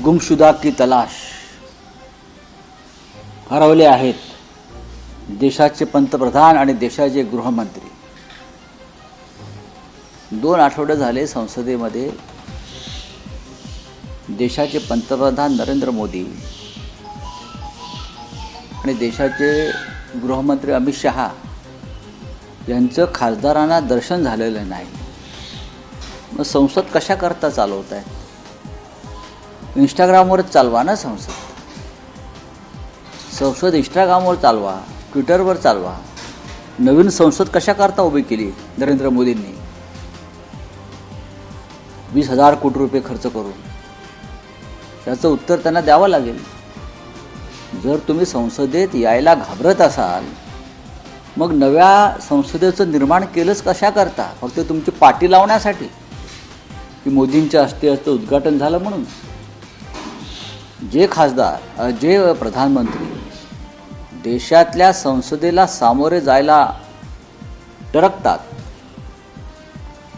गुमशुदा की तलाश. हरवले आहेत देशाचे पंतप्रधान आणि देशाचे गृहमंत्री. 2 आठवडे झाले संसदेमध्ये देशाचे पंतप्रधान नरेंद्र मोदी आणि देशाचे गृहमंत्री अमित शहा यांचं खासदारांना दर्शन झालेलं नाही. मग संसद कशा करता चालवत आहेत? इंस्टाग्रामवरच चालवा ना संसद. इंस्टाग्रामवर चालवा, ट्विटरवर चालवा. नवीन संसद कशा करता उभी केली नरेंद्र मोदींनी? 20,000 कोटी रुपये खर्च करून. त्याचं उत्तर त्यांना द्यावं लागेल. जर तुम्ही संसदेत यायला घाबरत असाल मग नव्या संसदेचं निर्माण केलंच कशा करता? फक्त तुमची पाठी लावण्यासाठी की मोदींच्या हस्ते उद्घाटन झालं म्हणून? जे खासदार, जे प्रधानमंत्री देशातल्या संसदेला सामोरे जायला टरकतात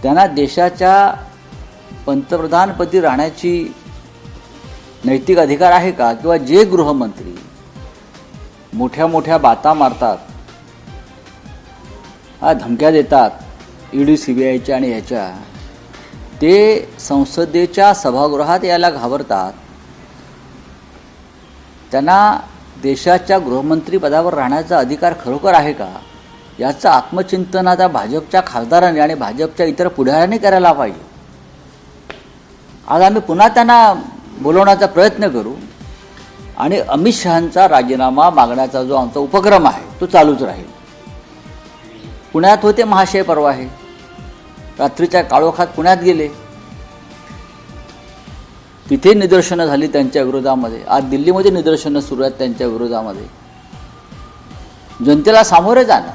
त्यांना देशाच्या पंतप्रधानपदी राहण्याची नैतिक अधिकार आहे का? किंवा जे गृहमंत्री मोठ्या मोठ्या बाता मारतात, धमक्या देतात ईडी CBIच्या आणि ह्याच्या, ते संसदेच्या सभागृहात यायला घाबरतात, त्यांना देशाच्या गृहमंत्री पदावर राहण्याचा अधिकार खरोखर आहे का? याचं आत्मचिंतन आता भाजपच्या खासदारांनी आणि भाजपच्या इतर पुढाऱ्यांनी करायला पाहिजे. आज आम्ही पुन्हा त्यांना बोलवण्याचा प्रयत्न करू आणि अमित शहांचा राजीनामा मागण्याचा जो आमचा उपक्रम आहे तो चालूच राहील. पुण्यात होते महाशय परवा, हे रात्रीच्या काळोखात पुण्यात गेले, तिथे निदर्शनं झाली त्यांच्या विरोधामध्ये. आज दिल्लीमध्ये निदर्शनं सुरू आहेत त्यांच्या विरोधामध्ये. जनतेला सामोरे जाणं.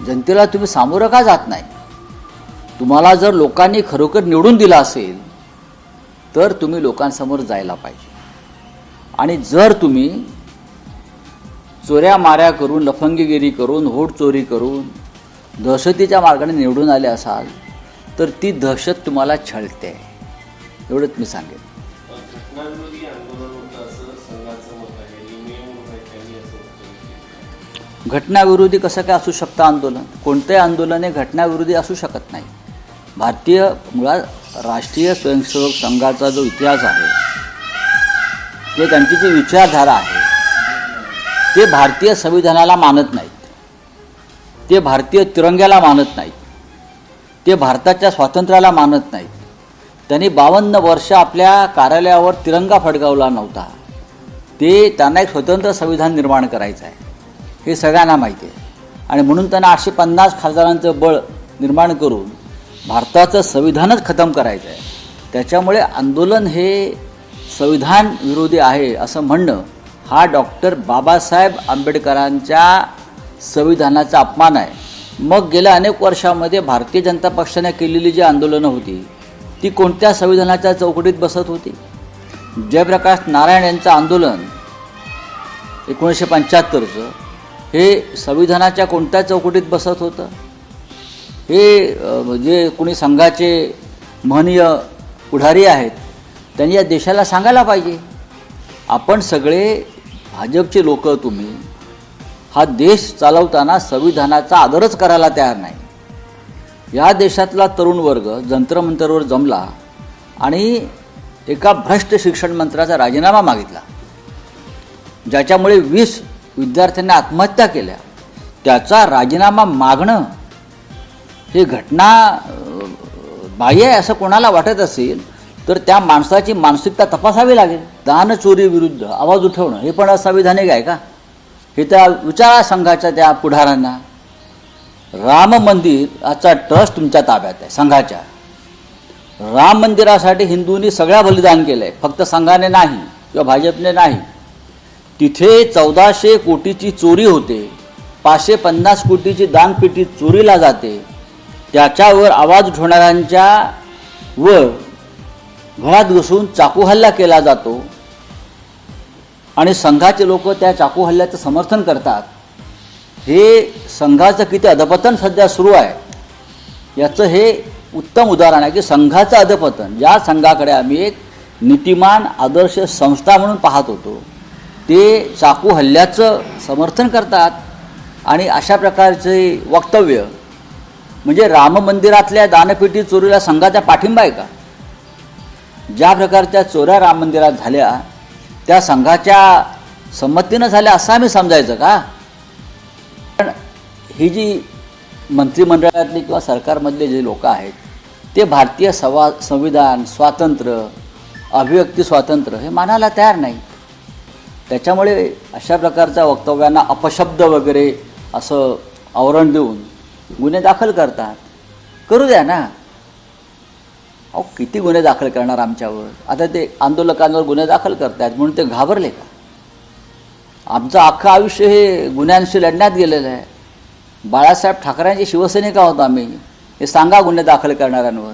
जनतेला तुम्ही सामोरं का जात नाही? तुम्हाला जर लोकांनी खरोखर निवडून दिला असेल तर तुम्ही लोकांसमोर जायला पाहिजे. आणि जर तुम्ही चोऱ्या माऱ्या करून, लफंगीगिरी करून, व्होट चोरी करून दहशतीच्या मार्गाने निवडून आले असाल तर ती दहशत तुम्हाला छळते. एवढंच मी सांगेन. घटनाविरोधी कसं काय असू शकतं आंदोलन? कोणतंही आंदोलन हे घटनाविरोधी असू शकत नाही. भारतीय मुळात राष्ट्रीय स्वयंसेवक संघाचा जो इतिहास आहे किंवा त्यांची जी विचारधारा आहे ते भारतीय संविधानाला मानत नाहीत, ते भारतीय तिरंग्याला मानत नाहीत, ते भारताच्या स्वातंत्र्याला मानत नाहीत. त्यांनी 52 वर्ष आपल्या कार्यालयावर तिरंगा फडकावला नव्हता. त्यांना एक स्वतंत्र संविधान निर्माण करायचं आहे हे सगळ्यांना माहिती आहे. आणि म्हणून त्यांना 850 खासदारांचं बळ निर्माण करून भारताचं संविधानच खतम करायचं आहे. त्याच्यामुळे आंदोलन हे संविधान विरोधी आहे असं म्हणणं हा डॉक्टर बाबासाहेब आंबेडकरांच्या संविधानाचा अपमान आहे. मग गेल्या अनेक वर्षामध्ये भारतीय जनता पक्षाने केलेली जी आंदोलनं होती ती कोणत्या संविधानाच्या चौकटीत बसत होती? जयप्रकाश नारायण यांचं आंदोलन 1975चं हे संविधानाच्या कोणत्या चौकटीत बसत होतं? हे जे कोणी संघाचे महनीय पुढारी आहेत त्यांनी या देशाला सांगायला पाहिजे. आपण सगळे भाजपचे लोक, तुम्ही हा देश चालवताना संविधानाचा आदरच करायला तयार नाही. या देशातला तरुण वर्ग जंत्रमंतरवर जमला आणि एका भ्रष्ट शिक्षण मंत्र्याचा राजीनामा मागितला, ज्याच्यामुळे 20 विद्यार्थ्यांनी आत्महत्या केल्या. त्याचा राजीनामा मागणं हे घटना बाह्य आहे असं कोणाला वाटत असेल तर त्या माणसाची मानसिकता तपासावी लागेल. दानचोरी विरुद्ध आवाज उठवणं हे पण असंविधानिक आहे का? हे त्या विचारा संघाच्या त्या पुढाऱ्यांना. राम मंदिराचा ट्रस्ट तुमच्या ताब्यात आहे संघाच्या. राम मंदिरासाठी हिंदूंनी सगळ्या बलिदान केलं आहे, फक्त संघाने नाही किंवा भाजपने नाही. तिथे 1400 कोटीची चोरी होते, 550 कोटीची दानपेटी चोरीला जाते. त्याच्यावर आवाज उठवणाऱ्यांच्या वर घरात घुसून चाकू हल्ला केला जातो आणि संघाचे लोक त्या चाकू हल्ल्याचं समर्थन करतात. हे संघाचं किती अधपतन सध्या सुरू आहे याचं हे उत्तम उदाहरण आहे की संघाचं अधपतन. ज्या संघाकडे आम्ही एक नीतिमान आदर्श संस्था म्हणून पाहत होतो ते चाकू हल्ल्याचं समर्थन करतात आणि अशा प्रकारचे वक्तव्य म्हणजे राम मंदिरातल्या दानपेटी चोरीला संघाचा पाठिंबा आहे का? ज्या प्रकारच्या चोऱ्या राम मंदिरात झाल्या त्या संघाच्या संमतीनं झाल्या असं आम्ही समजायचं का? पण ही जी मंत्रिमंडळातली किंवा सरकारमधले जे लोक आहेत ते भारतीय संविधान, स्वातंत्र्य, अभिव्यक्ती स्वातंत्र्य हे मानायला तयार नाही. त्याच्यामुळे अशा प्रकारच्या वक्तव्यांना अपशब्द वगैरे असं आवरण देऊन गुन्हे दाखल करतात. करू द्या ना. अहो किती गुन्हे दाखल करणार आमच्यावर? आता ते आंदोलकांवर गुन्हे दाखल करतात म्हणून ते घाबरले का? आमचं अख्खं आयुष्य हे गुन्ह्यांशी लढण्यात गेलेलं आहे. बाळासाहेब ठाकरेंची शिवसैनिक आहोत आम्ही. हे सांगा गुन्हे दाखल करणाऱ्यांवर.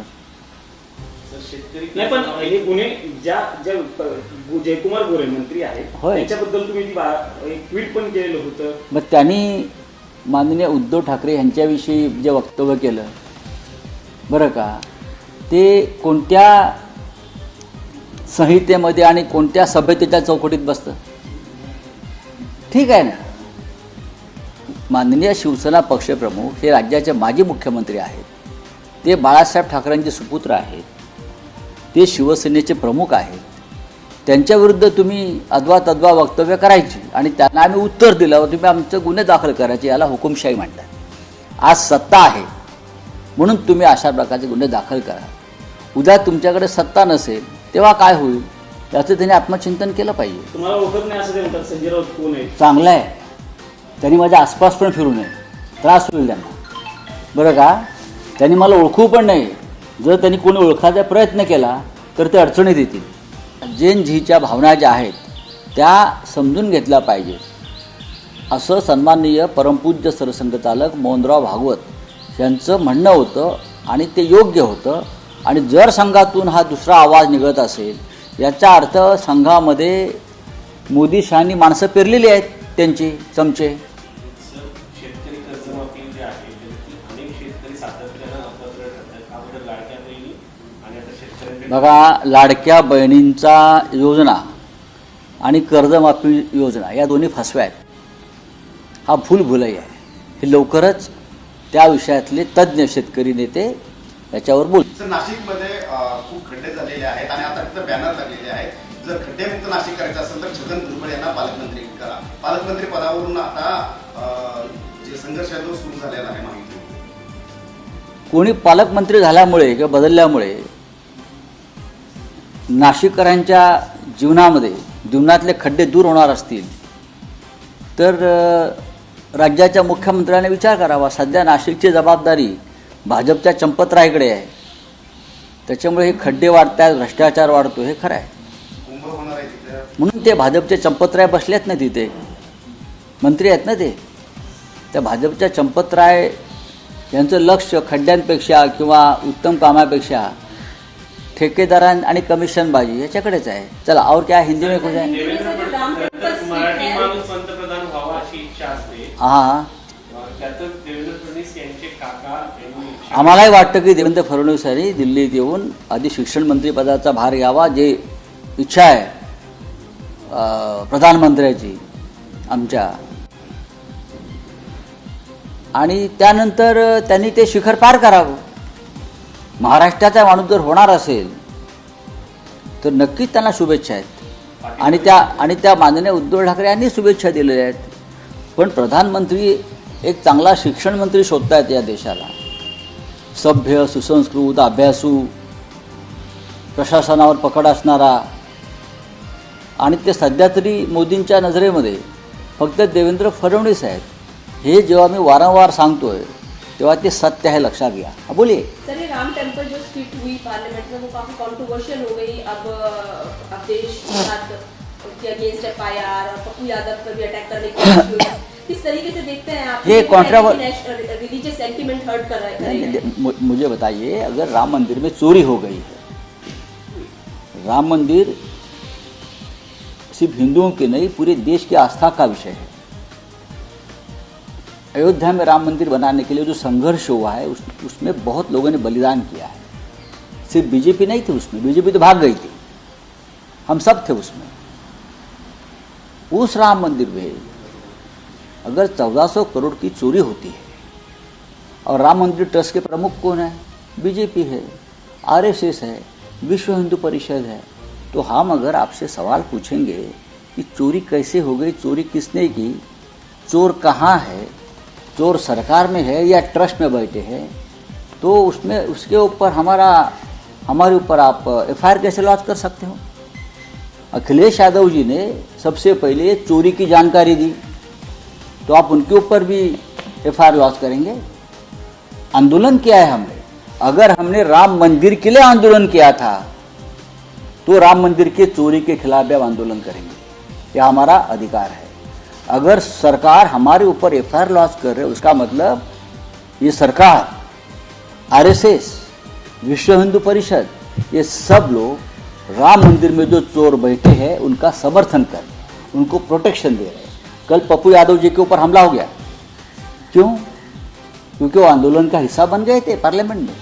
नाही पण हे गुन्हे ज्या जयकुमार गोरे मंत्री आहेत त्याच्याबद्दल तुम्ही एक ट्विट पण केलेलं होतं. मग त्यांनी माननीय उद्धव ठाकरे यांच्याविषयी जे वक्तव्य केलं बरं का, ते कोणत्या संहितेमध्ये आणि कोणत्या सभ्यतेच्या चौकटीत बसतं? ठीक आहे ना. माननीय शिवसेना पक्षप्रमुख हे राज्याचे माजी मुख्यमंत्री आहेत. ते बाळासाहेब ठाकरेंचे सुपुत्र आहेत. ते शिवसेनेचे प्रमुख आहेत. त्यांच्याविरुद्ध तुम्ही अद्वा तद्वा वक्तव्य करायची आणि त्यांना आम्ही उत्तर दिलं तुम्ही आमचं गुन्हे दाखल करायचे. याला हुकुमशाही म्हणतात. आज सत्ता आहे म्हणून तुम्ही अशा प्रकारचे गुन्हे दाखल करा. उद्या तुमच्याकडे सत्ता नसेल तेव्हा काय होईल याचं त्यांनी आत्मचिंतन केलं पाहिजे. तुम्हाला ओळखत नाही असं ते म्हणतात. संजय राऊत कोण आहे? चांगलं आहे. त्यांनी माझ्या आसपास पण फिरू नये. त्रास होईल त्यांना. बरं का. त्यांनी मला ओळखू पण नाही. जर त्यांनी कोणी ओळखायचा प्रयत्न केला तर ते अडचणीत येतील. जेन झीच्या भावना ज्या आहेत त्या समजून घेतल्या पाहिजे असं सन्माननीय परमपूज्य सरसंघचालक मोहनराव भागवत यांचं म्हणणं होतं आणि ते योग्य होतं. आणि जर संघातून हा दुसरा आवाज निघत असेल याचा अर्थ संघामध्ये मोदी शहानी माणसं पेरलेली आहेत त्यांची चमचे. शेतकरी कर्जमाफी जी आहे अनेक शेतकरी सातत्यानं अपात्र ठरतात. अगोदर लाडक्या बहिणी आणि आता शेतकऱ्यांकडे बघा, लाडक्या बहिणींचा योजना आणि कर्जमाफी योजना या दोन्ही फसव्या आहेत. हा भूलभुलई आहे. हे लवकरच त्या विषयातले तज्ज्ञ शेतकरी नेते याच्यावर बोल. नाशिकमध्ये खूप खड्डे झालेले आहेत आणि आता तिथं बॅनर लागलेले आहेत. जर खड्डेमुक्त नाशिक करायचं असेल तर छगन भुजबळ यांना पालकमंत्री करा. पालकमंत्री पदावरून आता जे संघर्ष आहे तो सुरू झालेला आहे. माहिती कोणी पालकमंत्री झाल्यामुळे किंवा बदलल्यामुळे नाशिककरांच्या जीवनातले खड्डे दूर होणार असतील तर राज्याच्या मुख्यमंत्र्यांनी विचार करावा. सध्या नाशिकची जबाबदारी भाजपच्या चंपतरायकडे आहे. त्याच्यामुळे हे खड्डे वाढत आहेत, भ्रष्टाचार वाढतो हे खरं आहे. कुंभ होणार आहे तिथे म्हणून ते भाजपचे चंपतराय बसलेत ना तिथे. मंत्री आहेत ना ते. त्या भाजपच्या चंपतराय यांचं लक्ष खड्ड्यांपेक्षा किंवा उत्तम कामापेक्षा ठेकेदारां आणि कमिशनबाजी याच्याकडेच आहे. चला और क्या हिंदी में कुछ है? मराठी माणूस पंतप्रधान व्हावा अशी इच्छा असते. हां, त्यातच देवेंद्र फडणवीस यांचे काका यांनी आम्हालाही वाटतं की देवेंद्र फडणवीस यांनी दिल्लीत येऊन आधी शिक्षण मंत्री पदाचा भार घ्यावा. जे इच्छा आहे प्रधानमंत्र्याची आमच्या, आणि त्यानंतर त्यांनी ते शिखर पार करावं. महाराष्ट्राचा माणूस जर होणार असेल तर नक्कीच त्यांना शुभेच्छा आहेत. आणि त्या माननीय उद्धव ठाकरे यांनी शुभेच्छा दिलेल्या आहेत. पण प्रधानमंत्री एक चांगला शिक्षण मंत्री शोधतायत या देशाला. सभ्य, सुसंस्कृत, अभ्यासू, प्रशासनावर पकड असणारा. आणि ते सध्या तरी मोदींच्या नजरेमध्ये फक्त देवेंद्र फडणवीस आहेत. हे जेव्हा मी वारंवार सांगतोय तेव्हा ते सत्य है, लक्षात घ्या. बोलिए. सर, ये राम टेम्पल जो स्पीट हुई पार्लियामेंट में वो काफी कंट्रोवर्शियल हो गई. अब देश के अगेंस्ट एफआईआर और पप्पू यादव पर भी अटैक करने की कोशिश हुई. किस तरीके से देखते हैं आप? ये रिलीजियस सेंटिमेंट हर्ट कर रहे हैं. मुझे बताइए, अगर राम मंदिर में चोरी हो गई है, राम मंदिर सिर्फ हिंदुओं की नहीं पूरे देश की आस्था का विषय है. अयोध्या में राम मंदिर बनाने के लिए जो संघर्ष हुआ है उसमें बहुत लोगों ने बलिदान किया है. सिर्फ बीजेपी नहीं थी उसमें, बीजेपी तो भाग गई थी. हम सब थे उसमें। उस राम मंदिर में अगर 1400 करोड़ की चोरी होती है और राम मंदिर ट्रस्ट के प्रमुख कौन है? बीजेपी है, आरएसएस है, विश्व हिंदू परिषद है, तो हम अगर आपसे सवाल पूछेंगे कि चोरी कैसे हो गई, चोरी किसने की, चोर कहाँ है, चोर सरकार में है या ट्रस्ट में बैठे हैं, तो उसमें उसके ऊपर हमारे ऊपर आप एफआईआर कैसे लॉन्च कर सकते हो? अखिलेश यादव जी ने सबसे पहले चोरी की जानकारी दी, तो आप उनके ऊपर भी एफआईआर लॉन्च करेंगे? आंदोलन किया है हमने, अगर हमने राम मंदिर के लिए आंदोलन किया था तो राम मंदिर के चोरी के खिलाफ भी हम आंदोलन करेंगे, यह हमारा अधिकार है। अगर सरकार हमारे ऊपर एफआईआर लॉन्च कर रहे, उसका मतलब ये सरकार, आरएसएस, विश्व हिंदू परिषद, ये सब लोग राम मंदिर में जो चोर बैठे हैं उनका समर्थन कर, उनको प्रोटेक्शन दे रहे हैं। कल पप्पू यादव जी के ऊपर हमला हो गया, क्यों? क्योंकि वो आंदोलन का हिस्सा बन गए थे पार्लियामेंट में।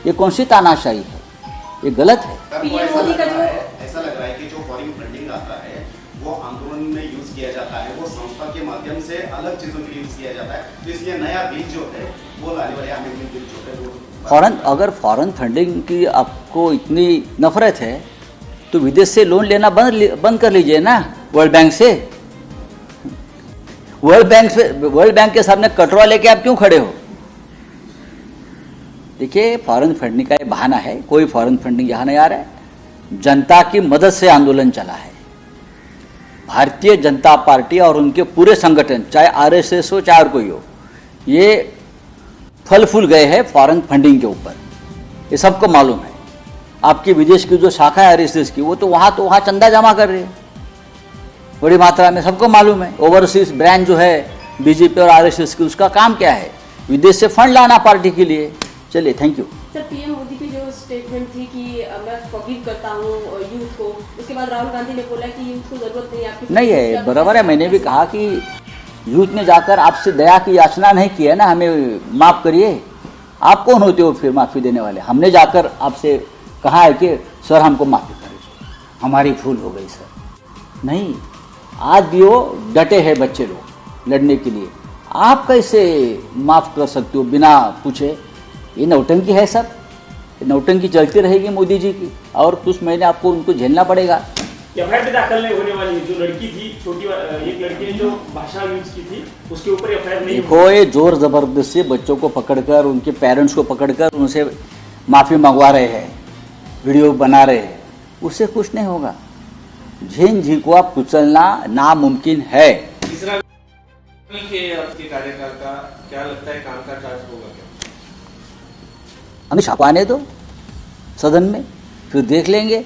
ये कौन सी तानाशाही है? ये गलत है। आपको ऐसा लग रहा है कि जो फॉरेन फंडिंग आता है वो आंदोलन में यूज किया जाता है, वो संस्था के माध्यम से अलग चीजों के लिए यूज किया जाता है, तो इसलिए नया बिल जो है वो लाने वाले अमेंडमेंट बिल जो है वो अगर फॉरेन फंडिंग की आपको इतनी नफरत है तो विदेश से लोन लेना बंद कर लीजिए ना, वर्ल्ड बैंक से। वर्ल्ड बैंक के सामने कटोरा लेके आप क्यों खड़े हो? देखिए, फॉरेन फंडिंग का ये बहाना है, कोई फॉरेन फंडिंग यहाँ नहीं आ रहा है। जनता की मदद से आंदोलन चला है। भारतीय जनता पार्टी और उनके पूरे संगठन, चाहे आरएसएस हो चाहे और कोई हो, ये फल फूल गए हैं फॉरेन फंडिंग के ऊपर, ये सबको मालूम है। आपकी विदेश की जो शाखा है आरएसएस की, वो तो वहाँ चंदा जमा कर रही है बड़ी मात्रा में, सबको मालूम है। ओवरसीज ब्रांच जो है बीजेपी और आरएसएस की, उसका काम क्या है? विदेश से फंड लाना पार्टी के लिए। चलिए, thank you. Sir, PM Modi की जो स्टेटमेंट थी कि मैं फॉरगिव करता हूँ यूथ को, उसके बाद राहुल गांधी ने बोला कि यूथ को जरूरत नहीं है आपकी। नहीं है, बराबर है। मैंने भी कहा कि यूथ ने जाकर आपसे दया की याचना नहीं की है ना, हमें माफ़ करिए। आप कौन होते हो फिर माफ़ी देने वाले? हमने जाकर आपसे कहा है कि सर हमको माफ़ी करें, हमारी भूल हो गई सर। नहीं, आज भी वो डटे हैं बच्चे लोग लड़ने के लिए। आप कैसे माफ़ कर सकते हो बिना पूछे? ये नौटंकी है सब, नौटंकी चलती रहेगी मोदी जी की, और कुछ महीने आपको उनको झेलना पड़ेगा। एफआईआर दाखिल नहीं होने वाली, जो लड़की थी छोटी, एक लड़की ने जो भाषा यूज की थी उसके ऊपर एफआईआर नहीं। देखो, ये जोर जबरदस्ती बच्चों को पकड़कर, उनके पेरेंट्स को पकड़कर उनसे माफ़ी मंगवा रहे हैं, वीडियो बना रहे हैं, उससे कुछ नहीं होगा। झीन झीकुआ कुचलना नामुमकिन है। तीसरा के आपके कार्यकाल का क्या लगता है, काम का चार्ज होगा क्या? हमें छापाने दो सदन में, फिर देख लेंगे।